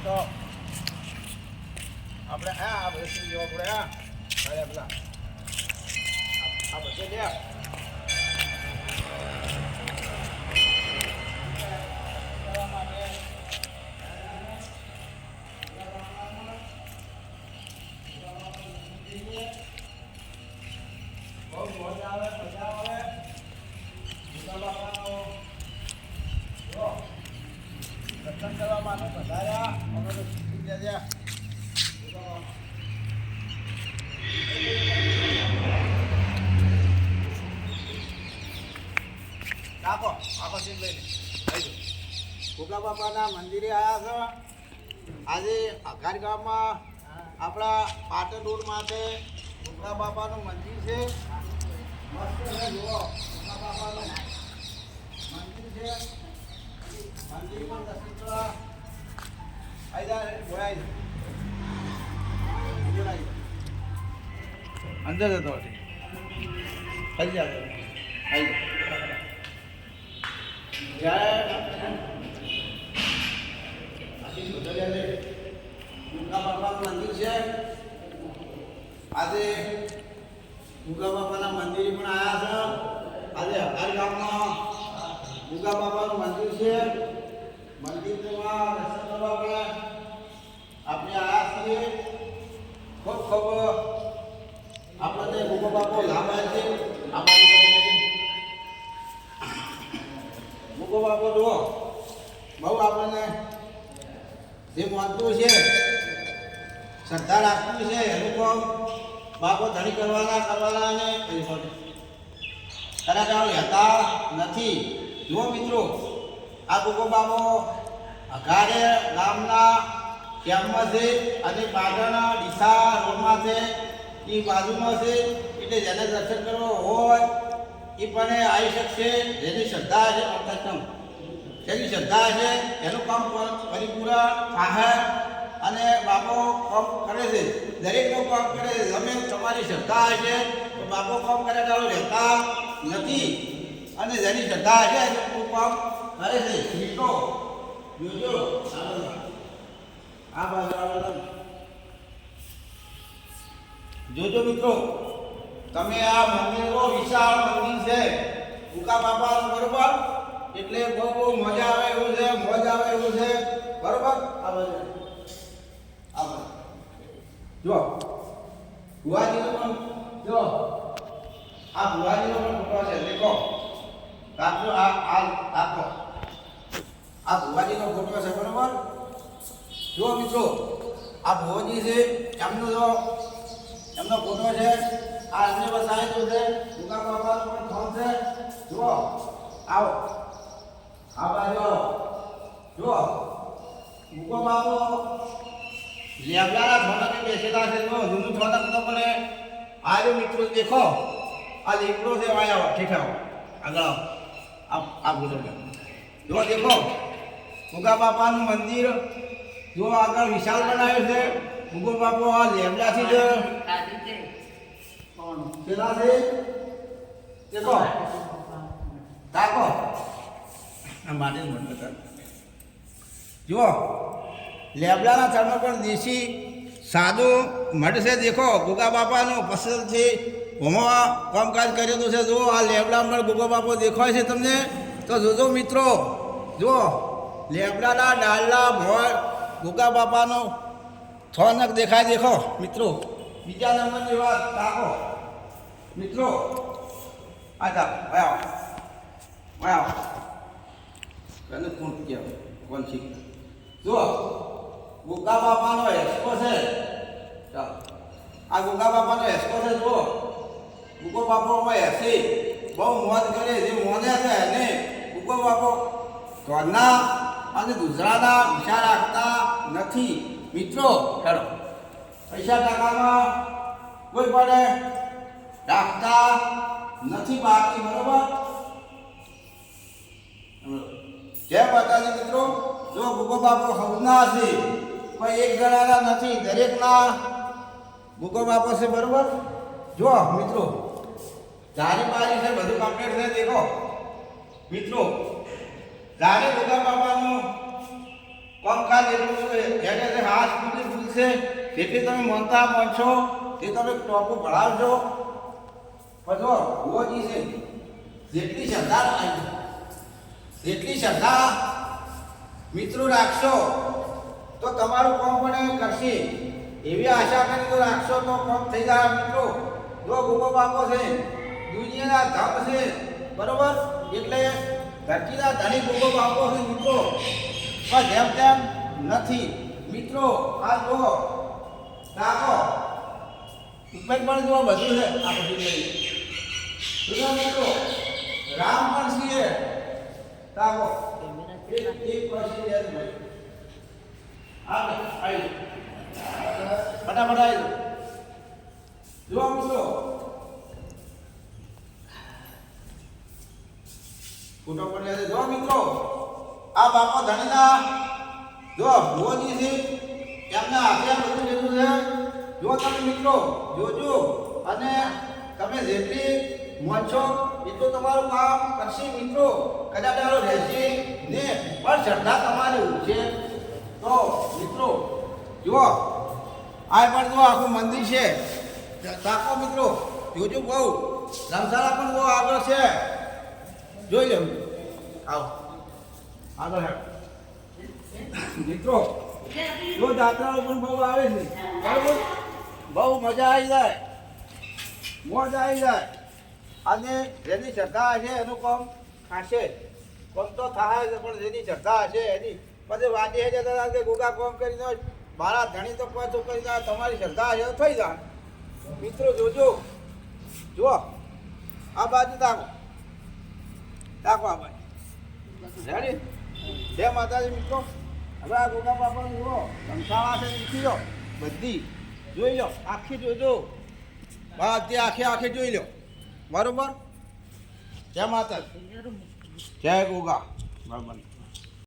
તો આપણે આ બધું જોવા પડે આ પેલા આ બધે લે ગોગા બાપાના મંદિરે આવ્યા છો. આજે અઘાર ગામમાં આપણા પાટણ રોડ માટે ગોગા બાપાનું મંદિર છે. મસ્ત છે, જુઓ ગોગા બાપાનું મંદિર છે. મંદિરમાં દર્શન કરવા અંદર જતો ફરી જતો ગોગા બાપાનું મંદિર છે. આજે ગોગા બાપાના મંદિર પણ આવ્યા છે. આજે અઘાર ગામમાં ગોગા બાપાનું મંદિર છે. મંદિરમાં દર્શન કરવા આપણે આવ્યા છીએ. ખૂબ ખૂબ આપણને ગોગા બાપો લાભ આવે છે. ગોગા બાપો જુઓ બહુ આપણને જે માનતું છે, શ્રદ્ધા રાખતું છે, એનું કામ બાપો ધણી કરવાના ને કદાચ લેતા નથી. જુઓ મિત્રો, આ ગોગા બાપો અઘારે ગામના કેમ્પમાં છે અને પાટણ ડીસા રોડમાં છે, એ બાજુમાં છે. એટલે જેને દર્શન કરવો હોય એ પણ આવી શકશે. જેની શ્રદ્ધા છે, જેની શ્રદ્ધા છે એનું કામ પરિપૂર્ણ થાય અને બાપો કામ કરે છે. દરેકનું કામ કરે છે. તમે તમારી શ્રદ્ધા છે તો બાપો કામ કરે તો રહેતા નથી અને જેની શ્રદ્ધા છે એનું કામ કરે છે. મિત્રો જોજો આ બાજુ જોજો મિત્રો, તમે આ મંદિરો વિશાળ મંદિર છે ગોગા બાપાનું, બરોબર. એટલે બહુ મજા આવે એવું છે, મોજ આવે એવું છે, બરોબર. આ બાજુ જો ભુવાજીનો પણ જો આ ભુવાજીનો પણ ફોટો છે. દેખો કાપજો આ ભુવાજીનો ફોટો છે, બરોબર. જો મિત્રો, આ ભુવાજી છે એમનો ફોટો છે. આ એમને બસાયેલો છે. ગોગા બાપાનો પણ ફોન છે. જુઓ આવો આ બાજુ જુઓ ગોગા બાપો લેબડાના થોડાને બેસેલા છે. જો જૂનું થોડક તો મને આજે મિત્રો દેખો આ લીપડો છે. આયા ઠીઠાઓ આગળ આ ગુજર જો દેખો ગોગા બાપાનું મંદિર જો આગળ વિશાળ બનાવ્યું છે. ગોગા બાપો આ લેબડાથી જ પેલા છે. દેખો તાકો આ માટે જ મંડળ જુઓ લેબડાના ચરણો પણ દેશી સાદું મઢ છે. દેખો ગોગા બાપાનું પસંદથી હોમાં કામકાજ કરેલું છે. જુઓ આ લેબડા પણ ગોગા બાપો દેખાય છે તમને તો જોજો મિત્રો. જુઓ લેબડાના ડાળના મોર ગોગા બાપાનો થોનક દેખાય. દેખો મિત્રો, બીજા નંબરની વાત તાકો મિત્રો. આ તા વાયા એને કોણ કહેવાય કોણ શીખ. જુઓ ગોગા બાપાનો હેસકો છે. ચાલો આ ગોગા બાપાનો હેસકો છે. જુઓ ગોગા બાપામાં હેસી બહુ મોજ કરે. જે મોને છે એને ગોગા બાપો ઘરના અને ગુજરાતના વિચાર રાખતા નથી મિત્રો. ચાલો પૈસા ટકામાં કોઈ પણ રાખતા નથી બાકી, બરોબર. જય માતાજી મિત્રો. જો ગોગા બાપો હવના છે, કોઈ એક જણાના નથી, દરેકના ગોગા બાપો છે, બરોબર. જો મિત્રો જારી પારી છે, બધું કમ્પ્લીટ છે. દેખો મિત્રો, જારે ગોગા બાપાનું કામકાજ એટલું છે એને છે જેટલી તમે માનતા માનશો તે તમે ટોપો ભણાવજો પછી ભુવોજી છે જેટલી શ્રદ્ધા મિત્રો રાખશો તો તમારું કામ પણ કરશે એવી આશા કરી તો રાખશો તો કામ થઈ જાય મિત્રો જો ગોગો બાપો છે દુનિયાના ધમ છે બરોબર એટલે ધરતીના ધણી ગોગો બાપો છે મિત્રો પણ જેમ તેમ નથી મિત્રો આ જો રાખો ઉપર પણ જો બધું છે આ બધું મિત્રો રામ પણ છીએ રાખો એક વર્ષી યાદ ભાઈ આવી ફટાફટ આવી જો મિત્રો ફોટો પડ્યા છે જો મિત્રો આ બાપા ધણીના જો ભુવોજી છે એમના હાથે બધું લીધું છે જો તમે મિત્રો જોજો અને તમે જેટલી મોંચો એટલું તમારું કામ કરશે મિત્રો કદાચ રહેશે ને પણ શ્રદ્ધા તમારી ઉઠશે તો મિત્રો જુઓ આ પણ જો આખું મંદિર છે તાકો મિત્રો જોજો બહુ ધર્મશાળા પણ બહુ આગળ છે જોઈ લો આવો આગળ હેડ મિત્રો જો જાત્રાઓ પણ બહુ આવે છે બરાબર બહુ મજા આવી જાય મોજ આવી જાય અને જેની શ્રદ્ધા હશે એનું કામ થશે કામ તો થાય છે પણ જેની શ્રદ્ધા હશે એની પછી વાંચી હશે કે ગોગા કામ કરીને મારા ધણી તો પાછું કરી જાય તમારી શ્રદ્ધા હશે થઈ જાય મિત્રો જોજો જુઓ આ બાજુ તાકો આ બાજુ રેડી જય માતાજી મિત્રો હવે આ ગોગા બાપાને જુઓ ધમશાળા છે નીકળી લો બધી જોઈ લો આખી જોજો બધી આખી જોઈ લો બરોબર જય માતા જય ગોગા બરાબર